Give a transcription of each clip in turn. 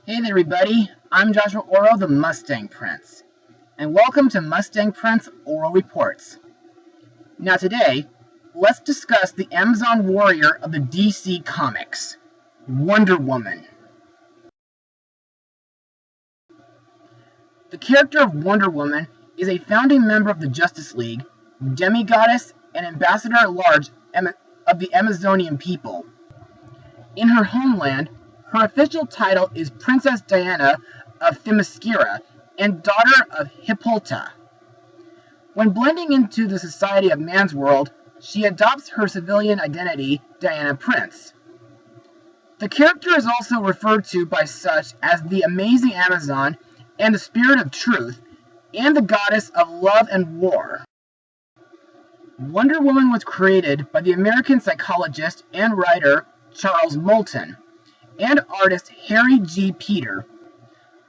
Hey there everybody, I'm Joshua Orro, the Mustang Prince, and welcome to Mustang Prince Oral Reports. Now today, let's discuss the Amazon warrior of the DC Comics, Wonder Woman. The character of Wonder Woman is a founding member of the Justice League, demigoddess, and ambassador-at-large of the Amazonian people. In her homeland, her official title is Princess Diana of Themyscira and daughter of Hippolyta. When blending into the society of man's world, she adopts her civilian identity, Diana Prince. The character is also referred to by such as the Amazing Amazon and the Spirit of Truth, and the goddess of love and war. Wonder Woman was created by the American psychologist and writer Charles Moulton and artist Harry G. Peter.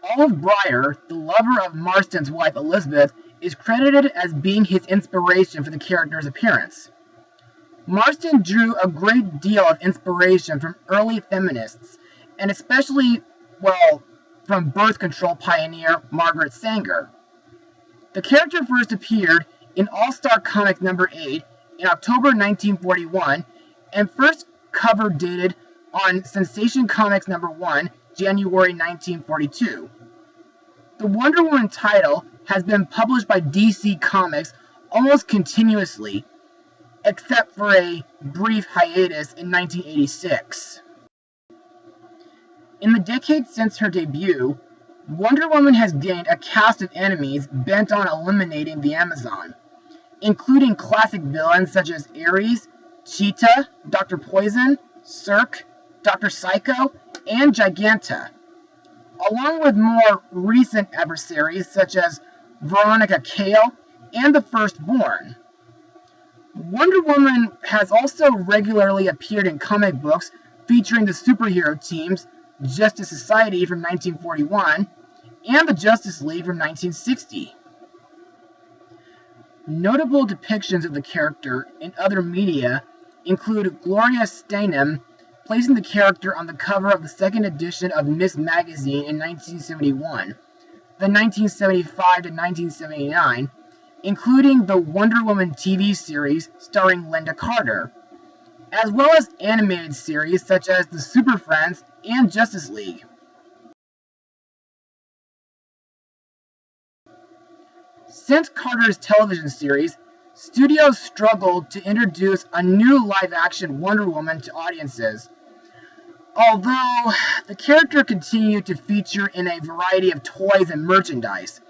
Olive Breyer, the lover of Marston's wife Elizabeth, is credited as being his inspiration for the character's appearance. Marston drew a great deal of inspiration from early feminists, and especially, from birth control pioneer Margaret Sanger. The character first appeared in All-Star Comics number 8 in October 1941, and first cover dated on Sensation Comics number 1, January 1942. The Wonder Woman title has been published by DC Comics almost continuously, except for a brief hiatus in 1986. In the decades since her debut, Wonder Woman has gained a cast of enemies bent on eliminating the Amazon, including classic villains such as Ares, Cheetah, Dr. Poison, Cirque, Dr. Psycho, and Giganta, along with more recent adversaries such as Veronica Cale and the Firstborn. Wonder Woman has also regularly appeared in comic books featuring the superhero teams Justice Society from 1941 and the Justice League from 1960. Notable depictions of the character in other media include Gloria Steinem placing the character on the cover of the second edition of Ms. Magazine in 1971, the 1975 to 1979, including the Wonder Woman TV series starring Linda Carter, as well as animated series such as the Super Friends and Justice League. Since Carter's television series, studios struggled to introduce a new live-action Wonder Woman to audiences, although the character continued to feature in a variety of toys and merchandise,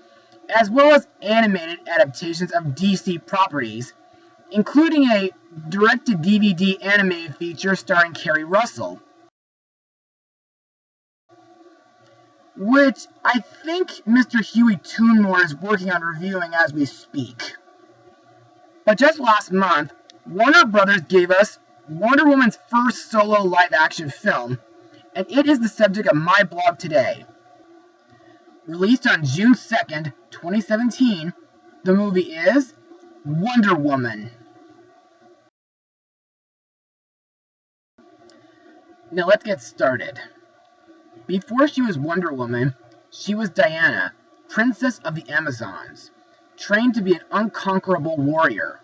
as well as animated adaptations of DC properties, including a direct-to-DVD animated feature starring Kerry Russell, which I think Mr. Huey Toonmore is working on reviewing as we speak. But just last month, Warner Brothers gave us Wonder Woman's first solo live-action film, and it is the subject of my blog today. Released on June 2nd, 2017, the movie is Wonder Woman. Now let's get started. Before she was Wonder Woman, she was Diana, Princess of the Amazons, trained to be an unconquerable warrior.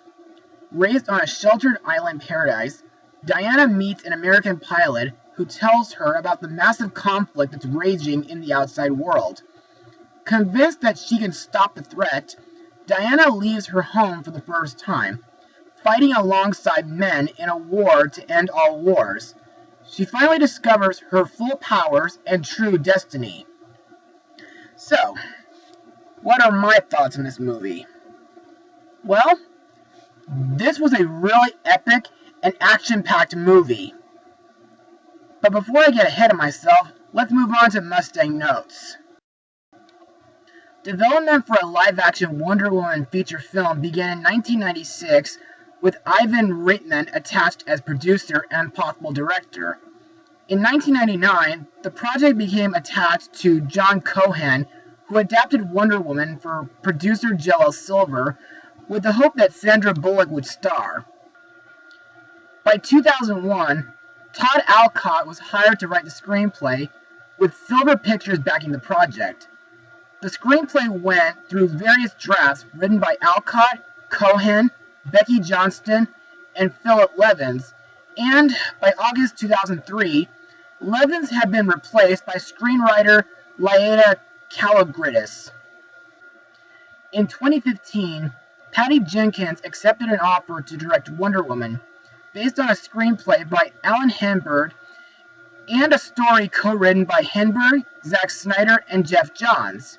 Raised on a sheltered island paradise, Diana meets an American pilot who tells her about the massive conflict that's raging in the outside world. Convinced that she can stop the threat, Diana leaves her home for the first time, fighting alongside men in a war to end all wars. She finally discovers her full powers and true destiny. So, what are my thoughts on this movie? Well, this was a really epic and action-packed movie. But before I get ahead of myself, let's move on to Mustang notes. Development for a live-action Wonder Woman feature film began in 1996 with Ivan Reitman attached as producer and possible director. In 1999, the project became attached to John Cohan, who adapted Wonder Woman for producer Joel Silver, with the hope that Sandra Bullock would star. By 2001, Todd Alcott was hired to write the screenplay, with Silver Pictures backing the project. The screenplay went through various drafts written by Alcott, Cohen, Becky Johnston, and Philip Levins, and by August 2003, Levins had been replaced by screenwriter Laeta Kalogridis. In 2015, Patty Jenkins accepted an offer to direct Wonder Woman, based on a screenplay by Alan Henberg and a story co-written by Henberg, Zack Snyder, and Jeff Johns.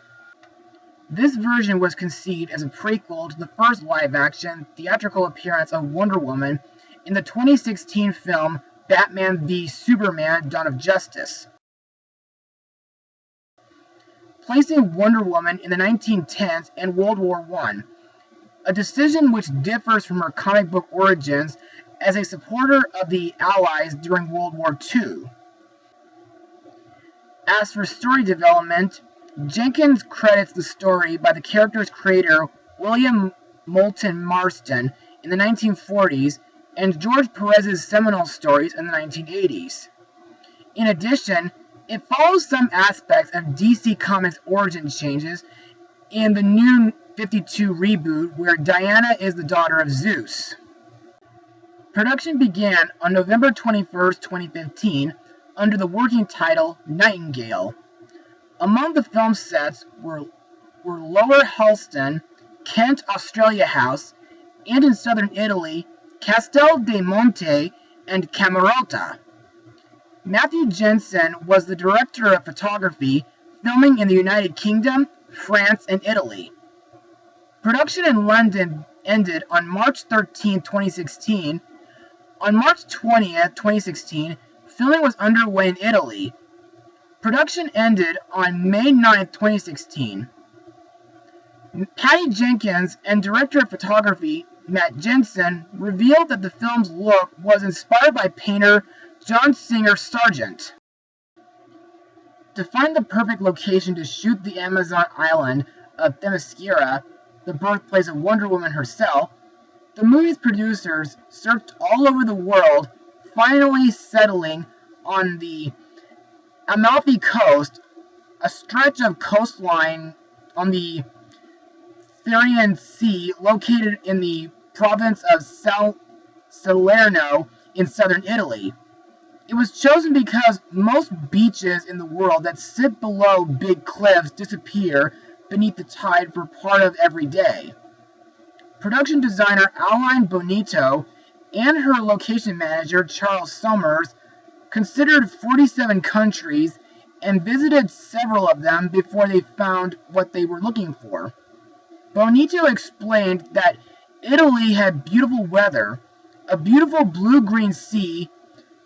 This version was conceived as a prequel to the first live-action theatrical appearance of Wonder Woman in the 2016 film Batman v Superman: Dawn of Justice. Placing Wonder Woman in the 1910s and World War I, a decision which differs from her comic book origins as a supporter of the Allies during World War II. As for story development, Jenkins credits the story by the character's creator William Moulton Marston in the 1940s and George Perez's seminal stories in the 1980s. In addition, it follows some aspects of DC Comics' origin changes in the New 52 reboot, where Diana is the daughter of Zeus. Production began on November 21, 2015, under the working title Nightingale. Among the film sets were Lower Halston, Kent, Australia House, and in southern Italy, Castel de Monte and Camerota. Matthew Jensen was the director of photography, filming in the United Kingdom, France, and Italy. Production in London ended on March 13, 2016. On March 20, 2016, filming was underway in Italy. Production ended on May 9, 2016. Patty Jenkins and director of photography Matt Jensen revealed that the film's look was inspired by painter John Singer Sargent. To find the perfect location to shoot the Amazon island of Themyscira, the birthplace of Wonder Woman herself, the movie's producers searched all over the world, finally settling on the Amalfi Coast, a stretch of coastline on the Tyrrhenian Sea located in the province of Salerno in southern Italy. It was chosen because most beaches in the world that sit below big cliffs disappear beneath the tide for part of every day. Production designer Aline Bonito and her location manager Charles Summers considered 47 countries and visited several of them before they found what they were looking for. Bonito explained that Italy had beautiful weather, a beautiful blue-green sea,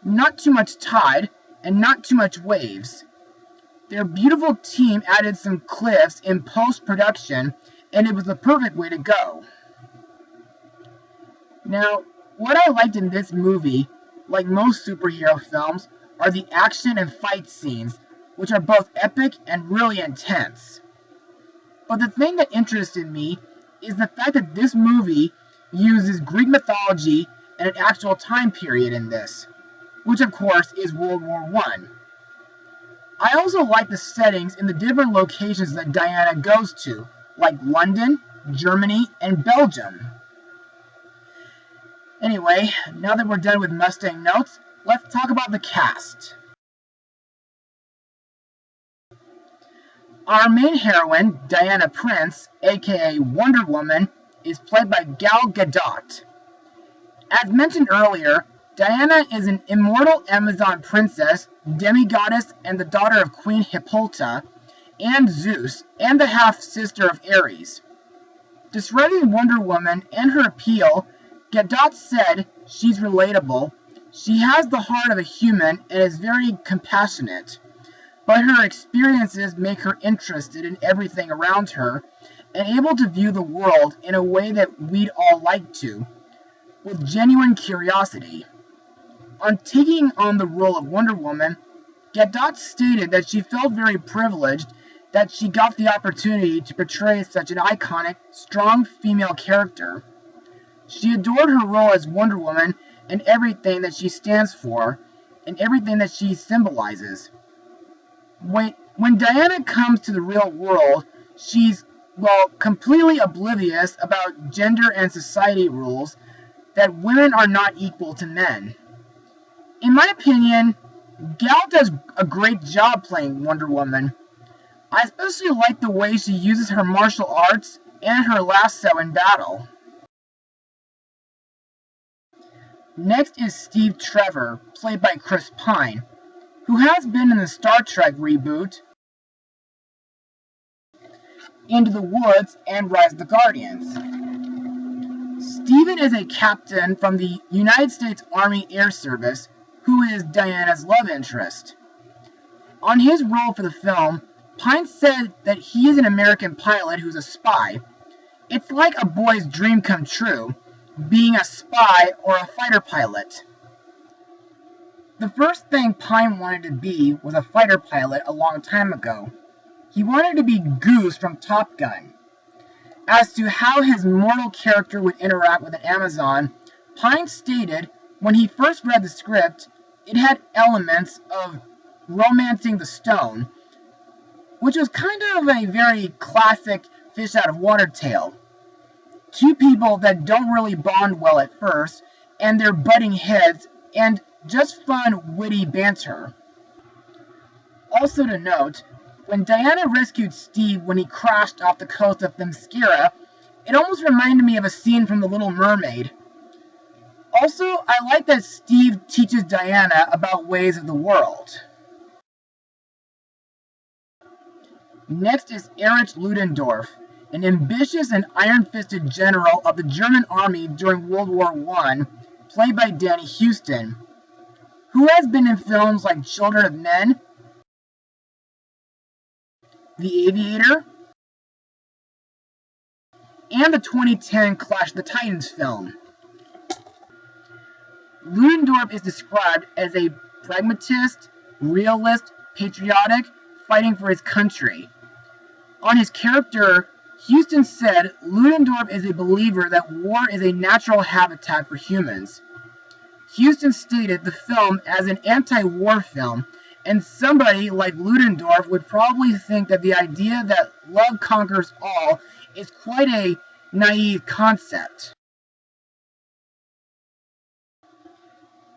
not too much tide, and not too much waves. Their beautiful team added some cliffs in post-production, and it was the perfect way to go. Now, what I liked in this movie, like most superhero films, are the action and fight scenes, which are both epic and really intense. But the thing that interested me is the fact that this movie uses Greek mythology and an actual time period in this, which of course is World War I. I also like the settings in the different locations that Diana goes to, like London, Germany, and Belgium. Anyway, now that we're done with Mustang notes, let's talk about the cast. Our main heroine, Diana Prince, aka Wonder Woman, is played by Gal Gadot. As mentioned earlier, Diana is an immortal Amazon princess, demigoddess, and the daughter of Queen Hippolyta and Zeus, and the half-sister of Ares. Describing Wonder Woman and her appeal, Gadot said she's relatable, she has the heart of a human and is very compassionate, but her experiences make her interested in everything around her and able to view the world in a way that we'd all like to, with genuine curiosity. On taking on the role of Wonder Woman, Gadot stated that she felt very privileged that she got the opportunity to portray such an iconic, strong female character. She adored her role as Wonder Woman and everything that she stands for, and everything that she symbolizes. When Diana comes to the real world, she's, well, completely oblivious about gender and society rules that women are not equal to men. In my opinion, Gal does a great job playing Wonder Woman. I especially like the way she uses her martial arts and her lasso in battle. Next is Steve Trevor, played by Chris Pine, who has been in the Star Trek reboot, Into the Woods, and Rise of the Guardians. Steven is a captain from the United States Army Air Service who is Diana's love interest. On his role for the film, Pine said that he is an American pilot who's a spy. It's like a boy's dream come true, being a spy or a fighter pilot. The first thing Pine wanted to be was a fighter pilot a long time ago. He wanted to be Goose from Top Gun. As to how his mortal character would interact with an Amazon, Pine stated when he first read the script, it had elements of romancing the stone, which was kind of a very classic fish out of water tale. Two people that don't really bond well at first, and they're butting heads, and just fun, witty banter. Also to note, when Diana rescued Steve when he crashed off the coast of Themyscira, it almost reminded me of a scene from The Little Mermaid. Also, I like that Steve teaches Diana about ways of the world. Next is Erich Ludendorff, an ambitious and iron-fisted general of the German army during World War I, played by Danny Huston, who has been in films like Children of Men, The Aviator, and the 2010 Clash of the Titans film. Ludendorff is described as a pragmatist, realist, patriotic, fighting for his country. On his character, Huston said Ludendorff is a believer that war is a natural habitat for humans. Huston stated the film as an anti-war film, and somebody like Ludendorff would probably think that the idea that love conquers all is quite a naive concept.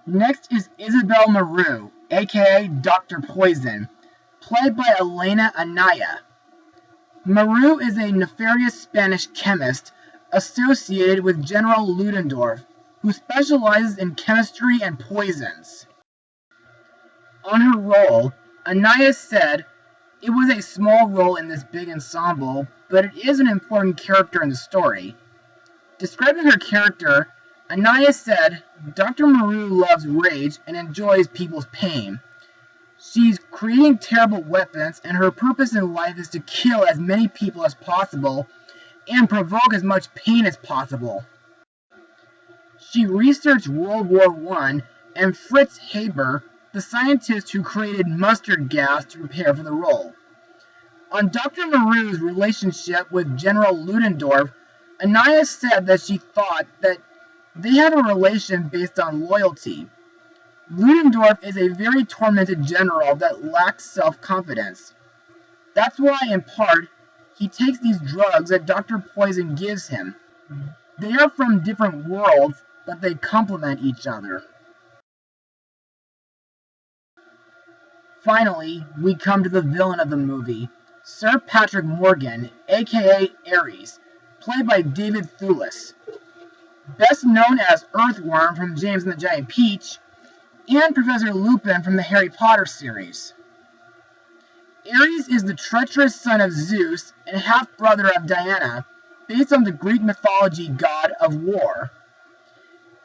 Next is Isabel Marou, aka Dr. Poison, played by Elena Anaya. Marou is a nefarious Spanish chemist associated with General Ludendorff, who specializes in chemistry and poisons. On her role, Anaya said, "It was a small role in this big ensemble, but it is an important character in the story." Describing her character, Anaya said, "Dr. Marou loves rage and enjoys people's pain. She's creating terrible weapons, and her purpose in life is to kill as many people as possible and provoke as much pain as possible." She researched World War I and Fritz Haber, the scientist who created mustard gas to prepare for the role. On Dr. Marou's relationship with General Ludendorff, Anaya said that she thought that they had a relation based on loyalty. Ludendorff is a very tormented general that lacks self-confidence. That's why, in part, he takes these drugs that Dr. Poison gives him. They are from different worlds, but they complement each other. Finally, we come to the villain of the movie, Sir Patrick Morgan, aka Ares, played by David Thewlis. Best known as Earthworm from James and the Giant Peach, and Professor Lupin from the Harry Potter series. Ares is the treacherous son of Zeus and half-brother of Diana, based on the Greek mythology god of war.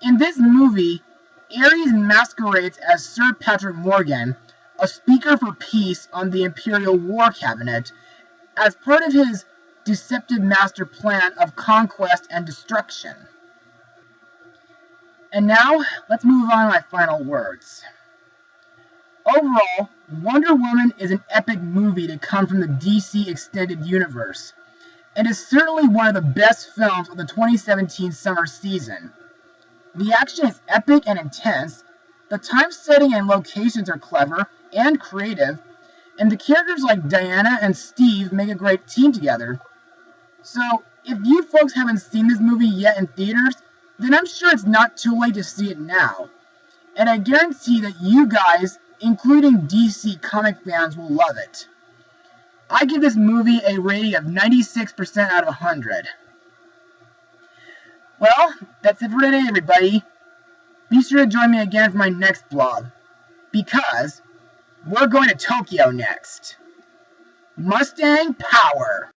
In this movie, Ares masquerades as Sir Patrick Morgan, a speaker for peace on the Imperial War Cabinet, as part of his deceptive master plan of conquest and destruction. And now, let's move on to my final words. Overall, Wonder Woman is an epic movie to come from the DC Extended Universe, and is certainly one of the best films of the 2017 summer season. The action is epic and intense, the time setting and locations are clever and creative, and the characters like Diana and Steve make a great team together. So, if you folks haven't seen this movie yet in theaters, then I'm sure it's not too late to see it now. And I guarantee that you guys, including DC comic fans, will love it. I give this movie a rating of 96% out of 100. Well, that's it for today, everybody. Be sure to join me again for my next vlog, because we're going to Tokyo next. Mustang power!